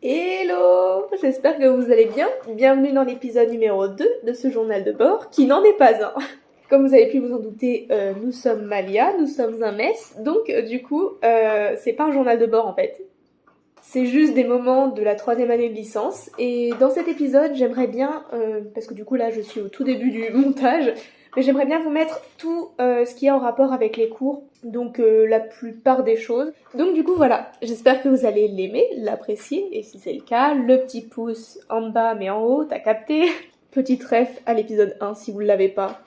Hello! J'espère que vous allez bien. Bienvenue dans l'épisode numéro 2 de ce journal de bord, qui n'en est pas un. Comme vous avez pu vous en douter, nous sommes Malia, nous sommes un mess, donc du coup, c'est pas un journal de bord en fait. C'est juste des moments de la 3e année de licence, et dans cet épisode, j'aimerais bien, parce que du coup là je suis au tout début du montage, mais j'aimerais bien vous mettre tout ce qui est en rapport avec les cours, donc la plupart des choses. Donc du coup voilà, j'espère que vous allez l'aimer, l'apprécier, et si c'est le cas, le petit pouce en bas mais en haut, t'as capté. Petite ref à l'épisode 1 si vous ne l'avez pas.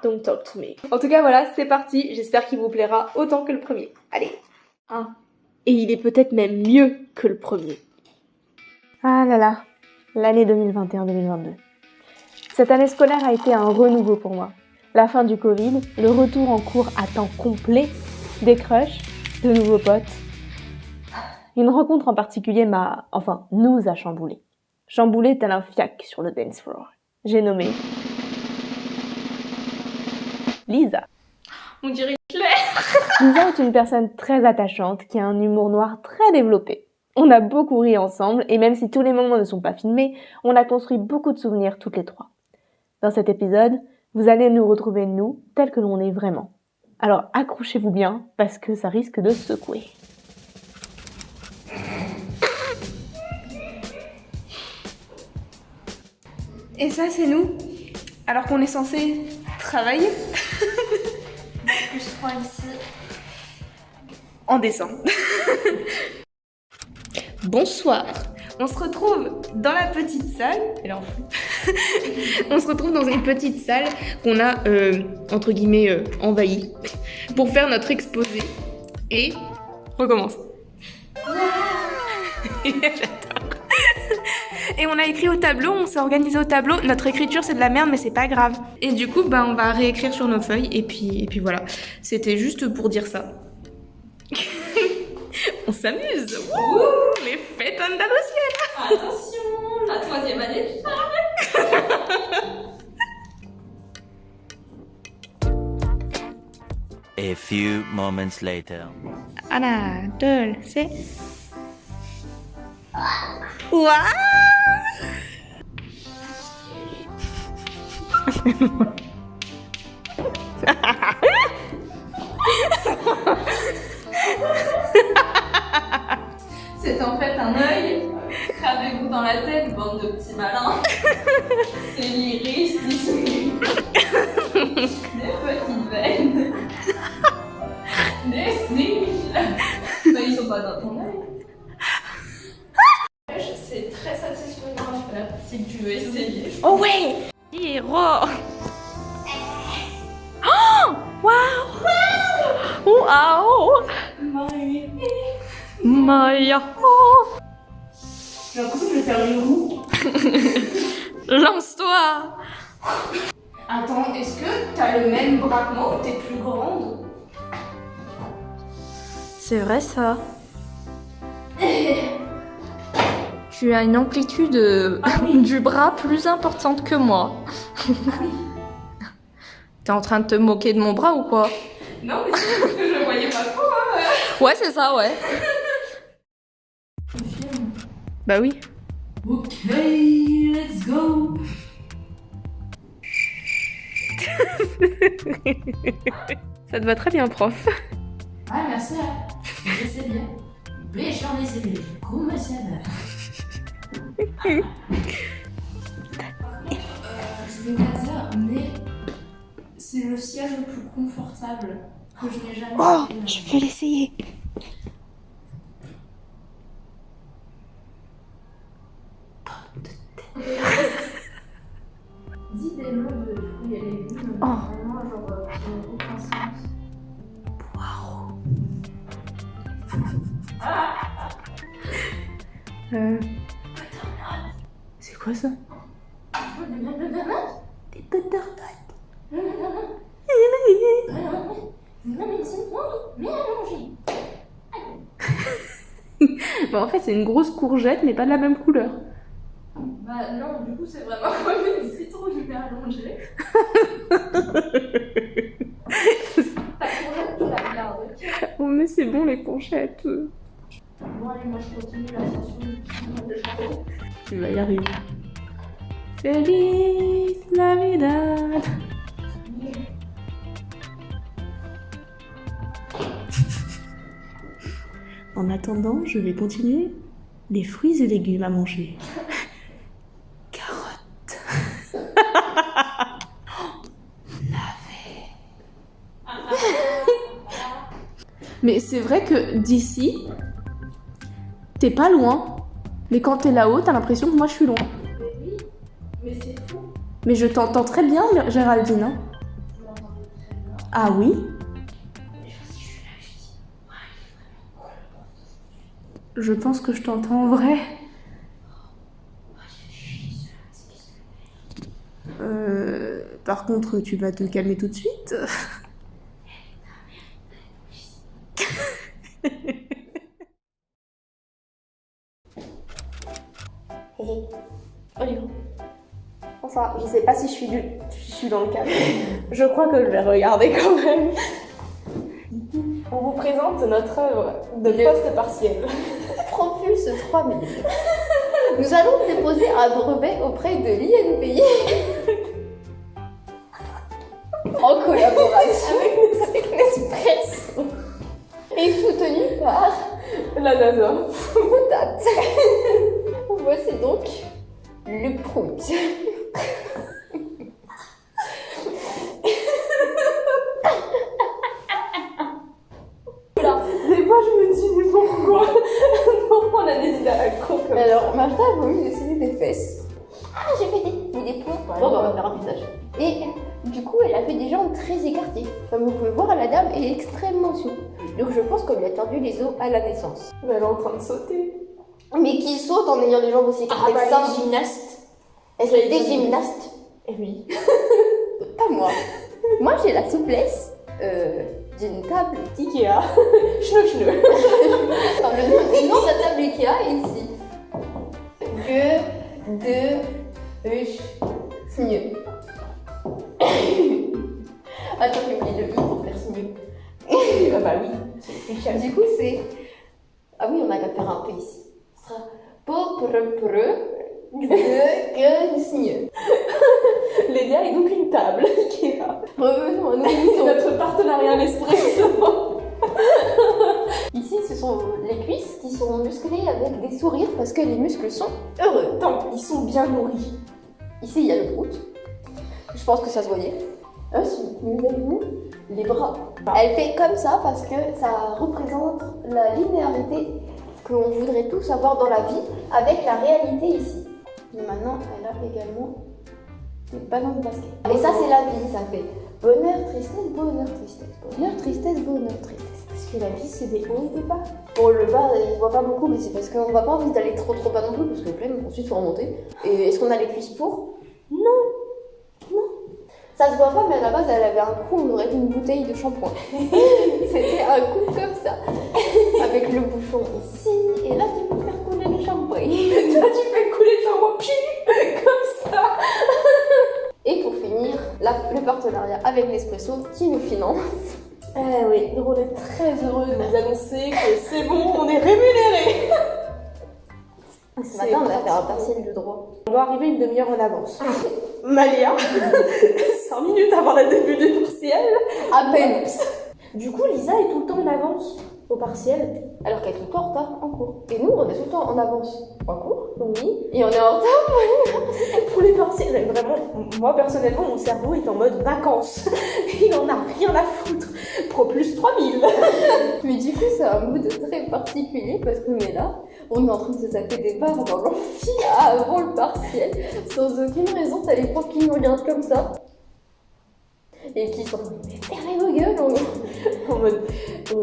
Don't talk to me. En tout cas voilà, c'est parti, j'espère qu'il vous plaira autant que le premier. Allez, 1. Et il est peut-être même mieux que le premier. Ah là là, l'année 2021-2022. Cette année scolaire a été un renouveau pour moi. La fin du Covid, le retour en cours à temps complet, des crushs, de nouveaux potes. Une rencontre en particulier nous a chamboulés. Chamboulés tel un fiac sur le dance floor. J'ai nommé Lisa. On dirait Hitler. Lisa est une personne très attachante qui a un humour noir très développé. On a beaucoup ri ensemble et même si tous les moments ne sont pas filmés, on a construit beaucoup de souvenirs toutes les trois. Dans cet épisode, vous allez nous retrouver nous, tels que l'on est vraiment. Alors accrochez-vous bien parce que ça risque de secouer. Et ça, c'est nous. Alors qu'on est censé travailler. Plus 3 ici. En décembre. Bonsoir. On se retrouve dans la petite salle. Elle est en fou. On se retrouve dans une petite salle qu'on a, entre guillemets, envahie pour faire notre exposé. Et recommence. J'adore. Et on a écrit au tableau, on s'est organisé au tableau. Notre écriture c'est de la merde mais c'est pas grave. Et du coup on va réécrire sur nos feuilles et puis voilà. C'était juste pour dire ça. On s'amuse. Ouh, les fêtes andalousiennes. Attention, la 3e année de A few moments later. Anatole, c'est... Waouh. C'est en fait un œil. Cravez-vous dans la tête, bande de petits malins. C'est l'iris ici. Des petites veines. Des cils. Mais ils sont pas dans ton œil. C'est très satisfaisant à faire si tu veux essayer. Oh ouais. Héros. Oh, waouh. Waouh. Maya. J'ai l'impression que je vais faire une roue. Lance-toi. Attends, est-ce que t'as le même bras que moi ou t'es plus grande? C'est vrai ça. Tu as une amplitude du bras plus importante que moi. T'es en train de te moquer de mon bras ou quoi? Non, mais c'est parce que je le voyais pas trop. Hein. Ouais, c'est ça, ouais. Bah oui. Ok, let's go. Ça te va très bien, prof. Ah, merci. Je sais bien. Mais j'en ai essayé. Comment ça va? Je vais pas dire, mais c'est le siège le plus confortable que je n'ai jamais Oh, fait. je vais l'essayer. Dis des noms de fruits et légumes. Oh. Vraiment, genre, qui n'ont aucun sens. C'est quoi ça? Des butternuts. Non, mais c'est bon, mais allongez. Bah en fait, c'est une grosse courgette, mais pas de la même couleur. Bah non, du coup, c'est vraiment comme une citrouille mais allongée. Ta courgette, tu la regardes, ok? Oh, mais c'est bon, les courgettes. Bon, allez, moi je continue l'ascension. Tu vas y arriver. Feliz Navidad. En attendant, je vais continuer les fruits et légumes à manger. Carottes. Navet. Mais c'est vrai que d'ici, t'es pas loin. Mais quand t'es là-haut, t'as l'impression que moi je suis loin. Mais oui, mais c'est fou. Mais je t'entends très bien, Géraldine. Hein. Je m'entends très bien. Ah oui? Je pense que je t'entends en vrai. Par contre, tu vas te calmer tout de suite. Enfin, je sais pas si je suis dans le cadre. Je crois que je vais regarder quand même. On vous présente notre œuvre de poste partiel. Propulse 3000. Nous allons déposer un brevet auprès de l'INPI. En collaboration avec Nespresso. Et soutenu par La NASA. Moutate. Voici donc le produit. Des fois, je me dis, mais pourquoi on a des idées à con comme ça. Alors, Martha a voulu dessiner des fesses. Ah, j'ai fait des points. Bon, bah, on va faire un visage. Et du coup, elle a fait des jambes très écartées. Comme vous pouvez voir, la dame est extrêmement souple. Donc, je pense qu'on lui a tendu les os à la naissance. Mais elle est en train de sauter. Mais qui saute en ayant les jambes aussi écartées que ça? gymnastes. Elles sont des gymnastes. Eh oui. Pas moi. Moi, j'ai la souplesse d'une table. Ikea. Schneu. Enfin, le nom de la table Ikea est ici. C'est mieux. Attends, j'ai oublié le i pour faire c'est mieux. Ah bah oui. Du coup, c'est. Ah oui, on a qu'à faire un P ici. Ce sera mieux. Lédia est donc une table. Ikea. Revenons à nos C'est moutons. notre partenariat Nespresso. Ici, ce sont les cuisses qui sont musclées avec des sourires parce que les muscles sont heureux. Tant ils sont bien nourris. Ici, il y a le prout. Je pense que ça se voyait. Ah si, vous avez vu les bras. Elle fait comme ça parce que ça représente la linéarité qu'on voudrait tous avoir dans la vie avec la réalité ici. Et maintenant, elle a également des ballons de basket. Et ça, c'est la vie, ça fait bonheur, tristesse, bonheur, tristesse, bonheur, tristesse, bonheur, tristesse. Parce que la vie, c'est des hauts et des bas. Bon, le bas, il se voit pas beaucoup, mais c'est parce qu'on va pas envie d'aller trop bas non plus, parce que plein, ensuite, faut remonter. Et est-ce qu'on a les cuisses pour? Non. Ça se voit pas, mais à la base, elle avait un coup, on aurait dit une bouteille de shampoing. C'était un coup comme ça, avec le bouchon ici, et là, tu peux faire couler le shampoing. Toi, tu fais couler le jambon comme ça. Et pour finir, le partenariat avec Nespresso qui nous finance. Eh oui, nous on est très heureux de vous annoncer que c'est bon, on est rémunérés. Ce matin, on a fait un partiel de droit. On doit arriver une demi-heure en avance. Malia, 5 minutes avant le début du partiel. À peine. Du coup, Lisa est tout le temps en avance au partiel. Alors qu'elle est tout le temps en retard en cours. Et nous, on est tout le temps en avance en cours. Oui. Et on est en retard. Pour les partiels, vraiment, moi personnellement, mon cerveau est en mode vacances. Il en a rien à foutre. Pro plus 3000. Mais du coup, c'est un mood très particulier parce qu'on est là, on est en train de se taper des barres dans l'amphi avant le partiel, sans aucune raison. T'as les profs qui nous regardent comme ça. Et qui sont mais fermez vos gueules. En mode,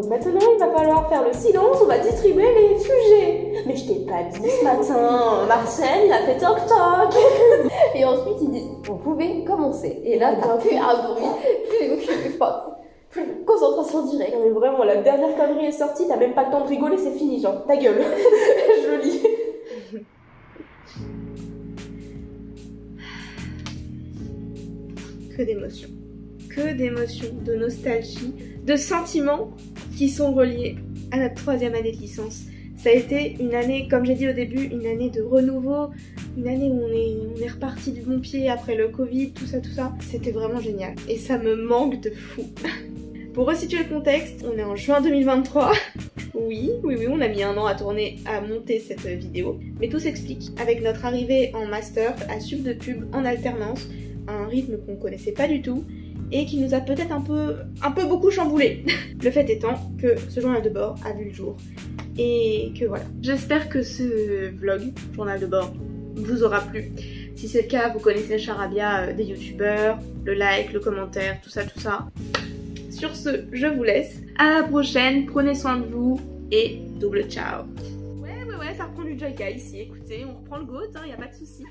maintenant il va falloir faire le silence, on va distribuer les sujets. Mais je t'ai pas dit ce matin, Marcel il a fait toc toc. Et ensuite ils disent, vous pouvez commencer. Et là, t'as plus un bruit, plus de concentration directe. Non mais vraiment, la dernière connerie est sortie, t'as même pas le temps de rigoler, c'est fini, genre, ta gueule. Je le lis. Que d'émotions. Que d'émotions, de nostalgie, de sentiments qui sont reliés à notre 3e année de licence. Ça a été une année, comme j'ai dit au début, une année de renouveau, une année où on est reparti du bon pied après le Covid, tout ça. C'était vraiment génial. Et ça me manque de fou. Pour resituer le contexte, on est en juin 2023. Oui, on a mis 1 an à tourner, à monter cette vidéo. Mais tout s'explique. Avec notre arrivée en master à Sup de Pub en alternance, un rythme qu'on connaissait pas du tout, et qui nous a peut-être un peu beaucoup chamboulé. Le fait étant que ce journal de bord a vu le jour. Et que voilà. J'espère que ce vlog, journal de bord, vous aura plu. Si c'est le cas, vous connaissez le charabia des youtubeurs, le like, le commentaire, tout ça. Sur ce, je vous laisse. À la prochaine, prenez soin de vous et double ciao. Ouais, ça reprend du Joyka ici. Écoutez, on reprend le goat, y a pas de souci.